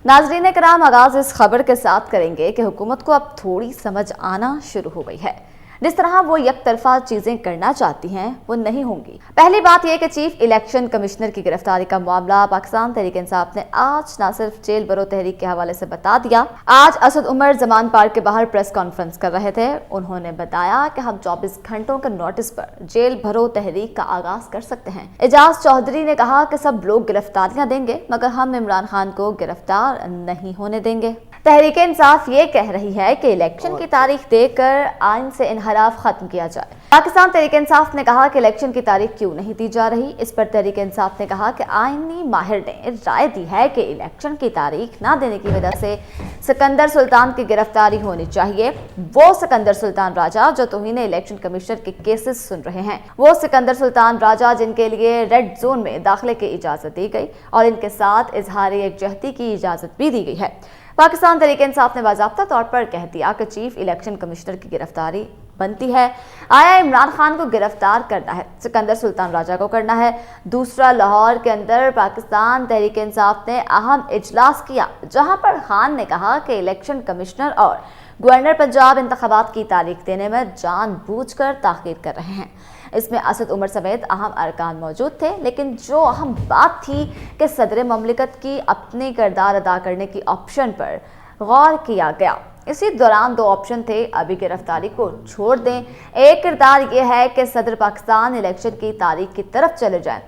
नाज़रीन कराम, आगाज इस खबर के साथ करेंगे कि हुकूमत को अब थोड़ी समझ आना शुरू हो गई है। जिस तरह वो एक तरफा चीजें करना चाहती हैं वो नहीं होंगी। पहली बात यह कि चीफ इलेक्शन कमिश्नर की गिरफ्तारी का मामला पाकिस्तान तहरीक इंसाफ ने आज न सिर्फ जेल भरो तहरीक के हवाले से बता दिया। आज असद उमर जमान पार्क के बाहर प्रेस कॉन्फ्रेंस कर रहे थे। उन्होंने बताया कि हम 24 घंटों के नोटिस पर जेल भरो तहरीक का आगाज कर सकते हैं। एजाज चौधरी ने कहा कि सब लोग गिरफ्तारियां देंगे मगर हम इमरान खान को गिरफ्तार नहीं होने देंगे। तहरीक इंसाफ ये कह रही है कि इलेक्शन की तारीख देकर आइन से इनहराफ खत्म किया जाए। पाकिस्तान तहरीक इंसाफ ने कहा कि इलेक्शन की तारीख क्यों नहीं दी जा रही। इस पर तहरीक इंसाफ ने कहा कि आईनी माहिर ने राय दी है कि इलेक्शन की तारीख ना देने की वजह से सिकंदर सुल्तान की गिरफ्तारी होनी चाहिए। वो सिकंदर सुल्तान राजा जो तौहीन इलेक्शन कमिश्नर के केसेस सुन रहे हैं, वो सिकंदर सुल्तान राजा जिनके लिए रेड जोन में दाखिले की इजाजत दी गई और इनके साथ इजहार यकजहती की इजाजत भी दी गई है। पाकिस्तान तहरीक इंसाफ ने बाज़ाब्ता तौर पर कह दिया कि चीफ इलेक्शन कमिश्नर की गिरफ्तारी बनती है। आया इमरान खान को गिरफ्तार करना है, सिकंदर सुल्तान राजा को करना है। दूसरा, लाहौर के अंदर पाकिस्तान तहरीक इंसाफ ने अहम इजलास किया जहां पर खान ने कहा कि इलेक्शन कमिश्नर और गवर्नर पंजाब इंतखाबात की तारीख देने में जानबूझकर ताखीर कर रहे हैं। इसमें असद उमर समेत अहम अरकान मौजूद थे, लेकिन जो अहम बात थी कि सदर ममलिकत की अपनी किरदार अदा करने की ऑप्शन पर गौर किया गया। इसी दौरान दो ऑप्शन थे, अभी गिरफ्तारी को छोड़ दें। एक किरदार यह है कि सदर पाकिस्तान इलेक्शन की तारीख की तरफ चले जाएं।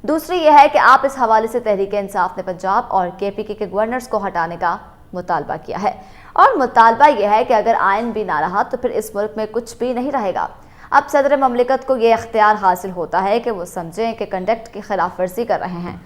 दूसरी यह है कि आप इस हवाले से तहरीक इंसाफ ने पंजाब और KPK के गवर्नर्स को हटाने का मुतालबा किया है और मुतालबा यह है कि अगर आइन भी ना रहा तो फिर इस मुल्क में कुछ भी नहीं रहेगा। अब सदर ममलिकत को ये इख्तियार हासिल होता है कि वो समझें कि कंडक्ट की खिलाफ वर्जी कर रहे हैं।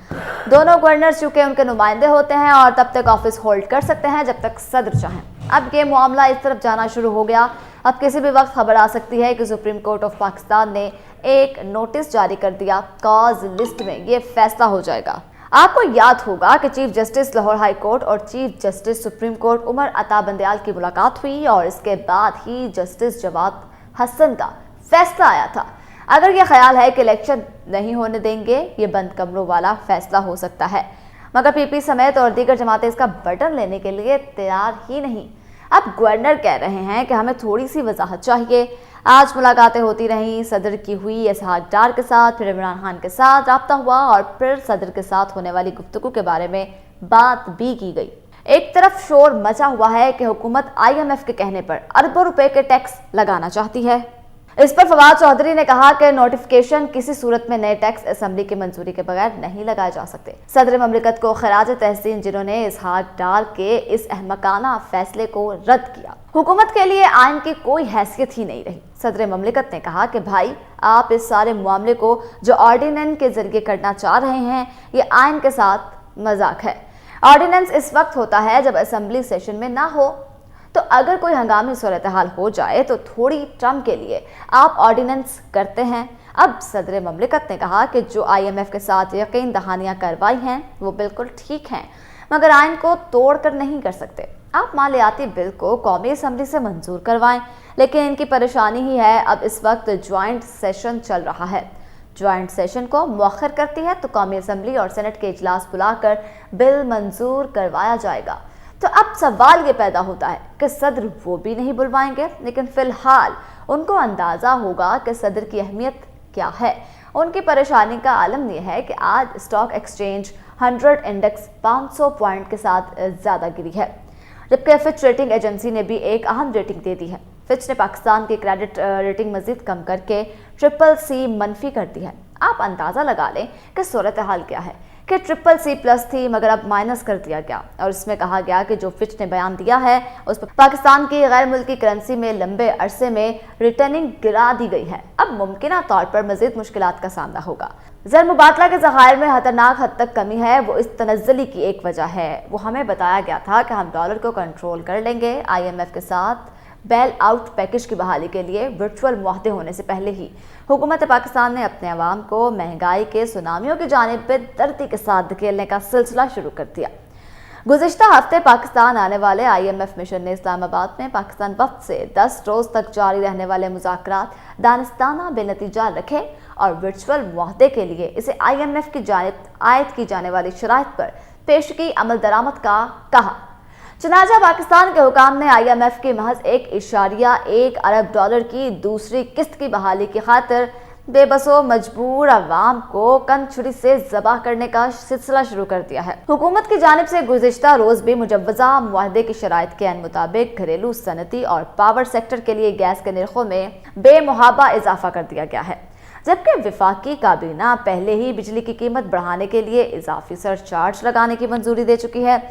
दोनों गवर्नर चूंकि उनके नुमाइंदे होते हैं और तब तक ऑफिस होल्ड कर सकते हैं जब तक सदर चाहें। अब ये मामला इस तरफ जाना शुरू हो गया। अब किसी भी वक्त खबर आ सकती है कि सुप्रीम कोर्ट ऑफ पाकिस्तान ने एक नोटिस जारी कर दिया, कॉज लिस्ट में ये फैसला हो जाएगा। आपको याद होगा कि chief justice Lahore high court और chief justice supreme court Umar Ata Bandial की मुलाकात हुई और इसके बाद ही जस्टिस जवाद हसन का फैसला आया था। अगर ये ख्याल है कि इलेक्शन नहीं होने देंगे, ये बंद कमरों वाला फैसला हो सकता है, मगर PP समेत और दीगर जमातें इसका बटन लेने के लिए तैयार ही नहीं। अब गवर्नर कह रहे हैं कि हमें थोड़ी सी वजाहत चाहिए। आज मुलाकातें होती रहीं, सदर की हुई इसहाक डार के साथ, फिर इमरान खान के साथ रब्ता हुआ और फिर सदर के साथ होने वाली गुफ्तगू के बारे में बात भी की गई। एक तरफ शोर मचा हुआ है कि हुकूमत IMF के कहने पर अरबों रुपए के टैक्स लगाना चाहती है। इस पर फवाद चौधरी ने कहा कि नोटिफिकेशन किसी सूरत में नए टैक्स असेंबली की मंजूरी के बगैर नहीं लगाए जा सकते। सदर ममलिकत को खराज तहसीन जिन्होंने इसहाक डार के इस अहमकाना फैसले को रद्द किया। हुकूमत के लिए आइन की कोई हैसियत ही नहीं रही। सदर ममलिकत ने कहा कि भाई, आप इस सारे मामले को जो ऑर्डिनेंस के जरिए करना चाह रहे हैं, ये आइन के साथ मजाक है। ऑर्डिनेंस इस वक्त होता है जब असेंबली सेशन में ना हो, तो अगर कोई हंगामी सूरत हाल हो जाए तो थोड़ी टर्म के लिए आप ऑर्डिनेंस करते हैं। अब सदर ममलिकत ने कहा कि जो IMF के साथ यकीन दहानियां करवाई हैं वो बिल्कुल ठीक हैं, मगर आइन को तोड़ कर नहीं कर सकते। आप मालियाती बिल को कौमी असम्बली से मंजूर करवाएं, लेकिन इनकी परेशानी ही है अब इस वक्त ज्वाइंट सेशन चल रहा है। ज्वाइंट सेशन को मौखर करती है तो कौमी असम्बली और सेनेट के इजलास बुलाकर बिल मंजूर करवाया जाएगा। तो अब सवाल ये पैदा होता है कि सदर वो भी नहीं बुलवाएंगे, लेकिन फिलहाल उनको अंदाजा होगा कि सदर की अहमियत क्या है। उनकी परेशानी का आलम यह है कि आज स्टॉक एक्सचेंज 100 इंडेक्स 500 पॉइंट के साथ ज़्यादा गिरी है, जबकि फिच रेटिंग एजेंसी ने भी एक अहम रेटिंग दे दी है। फिच ने पाकिस्तान की क्रेडिट रेटिंग मजीद कम करके CCC मनफी कर दी है। आप अंदाज़ा लगा लें कि सूरत हाल क्या है कि CCC+ थी मगर अब माइनस कर दिया गया और इसमें कहा गया कि जो फिच ने बयान दिया है उस पर पाकिस्तान की गैर मुल्की करेंसी में लंबे अरसे में रिटर्निंग गिरा दी गई है। अब मुमकिन तौर पर मजीद मुश्किलात का सामना होगा। ज़र मुबादला के ज़खायर में खतरनाक हद तक कमी है, वो इस तनज़्ज़ुली की एक वजह है। वो हमें बताया गया था कि हम डॉलर को कंट्रोल कर लेंगे। IMF के साथ बेल आउट पैकेज की बहाली के लिए वर्चुअल मुआहदे होने से पहले ही हुकूमत पाकिस्तान ने अपने अवाम को महंगाई के सुनामियों की जानिब पे धरती के साथ धकेलने का सिलसिला शुरू कर दिया। गुज़िश्ता हफ्ते पाकिस्तान आने वाले IMF मिशन ने इस्लामाबाद में पाकिस्तान वफ्द से 10 रोज़ तक जारी रहने वाले मुज़ाकरात दानिस्ताना बेनतीजा रखे और वर्चुअल मुआहदे के लिए इसे IMF की जानिब आयद की जाने वाली शराइत पर पेश की अमल दरामद का कहा। चुनाचा पाकिस्तान के हुकाम ने IMF की महज $1.1 अरब की दूसरी किस्त की बहाली की खातिर बेबसो मजबूर अवाम को कंछुरी से ज़बाह करने का सिलसिला शुरू कर दिया है। हुकूमत की जानिब से गुज़िश्ता रोज भी मुजव्वज़ा मुआहदे की शराइत के मुताबिक घरेलू, सनती और पावर सेक्टर के लिए गैस के निर्खों में बेमुहाबा इजाफा कर दिया गया है, जबकि विफाकी काबीना पहले ही बिजली की कीमत बढ़ाने के लिए इजाफी सरचार्ज लगाने की मंजूरी दे चुकी है।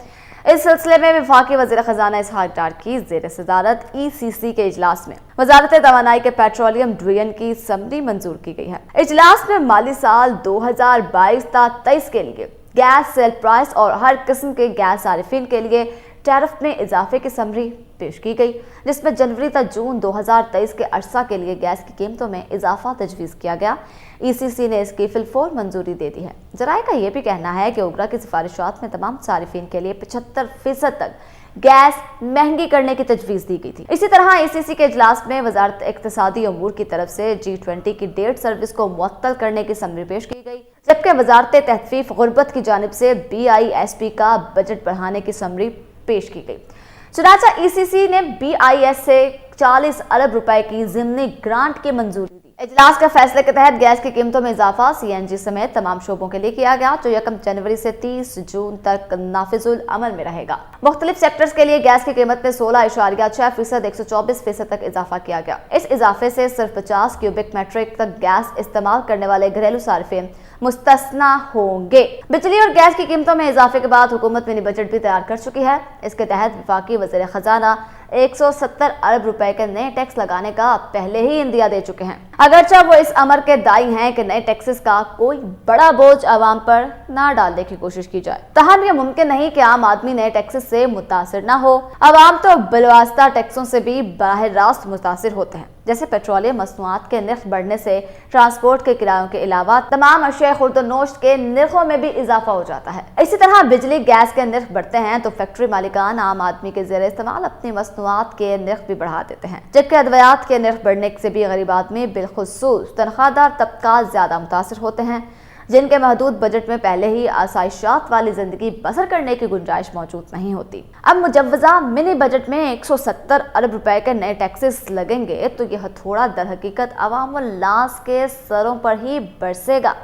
इस सिलसिले में वफाकी वज़ीर ख़जाना इसहाक डार की ज़ेर सदारत ECC के इजलास में वजारत तवानाई के पेट्रोलियम डिवीजन की समरी मंजूर की गई है। इजलास में माली साल 2022-23 के लिए गैस सेल प्राइस और हर किस्म के गैस सारिफिन के लिए टैरिफ में इजाफे की समरी पेश की गई, जिसमें जनवरी तक जून 2023 के अरसा के लिए गैस की कीमतों में इजाफा तजवीज़ किया गया। ECC ने इसकी फिलफौर मंजूरी दे दी है। जराये का यह भी कहना है कि उगरा की सिफारिशात में तमाम सारिफिन के लिए 75% तक गैस महंगी करने की तजवीज़ दी गई थी। इसी तरह ECC के इजलास में वजारत इक्तिसादी अमूर की तरफ से G20 की डेट सर्विस को मुअत्तल करने की समरी पेश की गई, जबकि वजारत तहफ़ीफ़ गुरबत की जानिब से BISP का बजट बढ़ाने की समरी पेश की गई। चुनाचा ECC ने BIS से 40 अरब रुपए की ज़िमनी ग्रांट की मंजूरी दी। इजलास के फैसले के तहत गैस की कीमतों में इजाफा CNG समेत तमाम शोबों के लिए किया गया, जो 1 जनवरी से 30 जून तक नाफिजुल अमल में रहेगा। मुख्तलिफ सेक्टर्स के लिए गैस की कीमत में 16.6% 124% तक इजाफा किया गया। इस इजाफे से सिर्फ 50 क्यूबिक मीट्रिक तक गैस इस्तेमाल करने वाले घरेलू सारिफिन मुस्तस्ना होंगे। बिजली और गैस की कीमतों में इजाफे के बाद हुकूमत मिनी बजट भी तैयार कर चुकी है। इसके तहत वफाकी वज़ीर ख़जाना 170 अरब रुपए के नए टैक्स लगाने का पहले ही इंदिया दे चुके हैं। अगरचे वो इस अमर के दाई हैं कि नए टैक्सेस का कोई बड़ा बोझ आवाम पर ना डालने की कोशिश की जाए, तहम यह मुमकिन नहीं कि आम आदमी नए टैक्सेस से मुतासिर ना हो। आवाम तो बिलवास्ता टैक्सों से भी बराह रास्त मुतासिर होते हैं, जैसे पेट्रोलियम मसनूआत के निर्ख बढ़ने से ट्रांसपोर्ट के किरायों के अलावा तमाम अशिया खुर्द-ओ-नोश के निर्खों में भी इजाफा हो जाता है। इसी तरह बिजली गैस के निर्ख बढ़ते हैं तो फैक्ट्री मालिकान आम आदमी के ज़ेरे इस्तेमाल अपनी मसनूआत के निर्ख भी बढ़ा देते हैं, जबकि अद्वियात के निर्ख बढ़ने से भी गरीब आदमी बिलखुसूस तनख्वाहदार तबका ज्यादा मुतासिर होते हैं, जिनके महदूद बजट में पहले ही आसाइशात वाली जिंदगी बसर करने की गुंजाइश मौजूद नहीं होती। अब मुजव्वज़ा मिनी बजट में 170 अरब रुपए के नए टैक्सेस लगेंगे तो यह थोड़ा दर हकीकत अवामुल नास के सरों पर ही बरसेगा।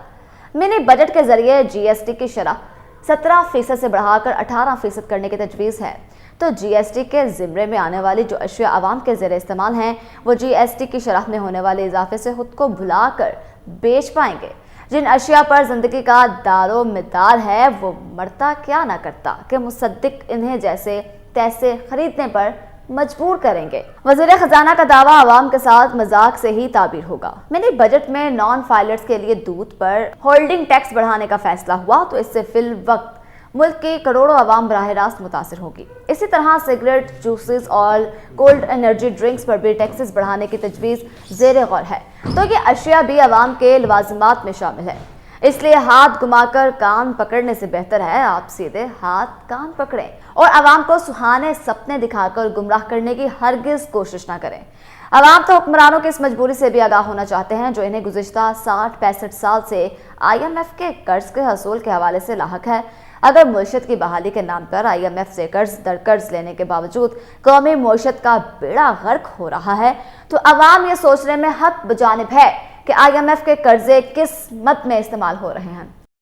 मिनी बजट के जरिए GST की शरह 17% से बढ़ाकर 18% करने की तजवीज़ है, तो GST के ज़िम्मे में आने वाली जो अशिया आवाम के ज़ेरे इस्तेमाल हैं वो GST की शरह में होने वाले इजाफे से खुद को भुलाकर बेच पाएंगे। जिन अशिया पर जिंदगी का दारो मिदार है वो मरता क्या ना करता कि मुसद्दिक इन्हें जैसे तैसे खरीदने पर मजबूर करेंगे। वज़ीर ख़जाना का दावा आवाम के साथ मजाक से ही ताबीर होगा। मिनी बजट में नॉन फाइलर्स के लिए दूध पर होल्डिंग टैक्स बढ़ाने का फैसला हुआ तो इससे फिल वक्त मुल्क की करोड़ों आवाम बराह रास्त मुतासिर होगी। इसी तरह सिगरेट, जूसेस और कोल्ड एनर्जी ड्रिंक्स पर भी टैक्सेस बढ़ाने की तजवीज़ ज़ेरे गौर है, तो ये अशिया भी आवाम के लवाज़िमात में शामिल है। इसलिए हाथ घुमाकर कान पकड़ने से बेहतर है आप सीधे हाथ कान पकड़ें और आवाम को सुहाने सपने दिखाकर गुमराह करने की हरगिज़ कोशिश ना करें। आवाम तो हुक्मरानों की इस मजबूरी से भी आगाह होना चाहते हैं जो इन्हें गुज़िश्ता 60-65 साल से IMF के कर्ज के हसूल के हवाले से लाहक है। अगर मुईशत की बहाली के नाम पर IMF से कर्ज दर कर्ज लेने के बावजूद कौमी मुईशत का बेड़ा गर्क हो रहा है तो आवाम ये सोचने में हक बजानिब है कि IMF के कर्जे किस मद में इस्तेमाल हो रहे हैं।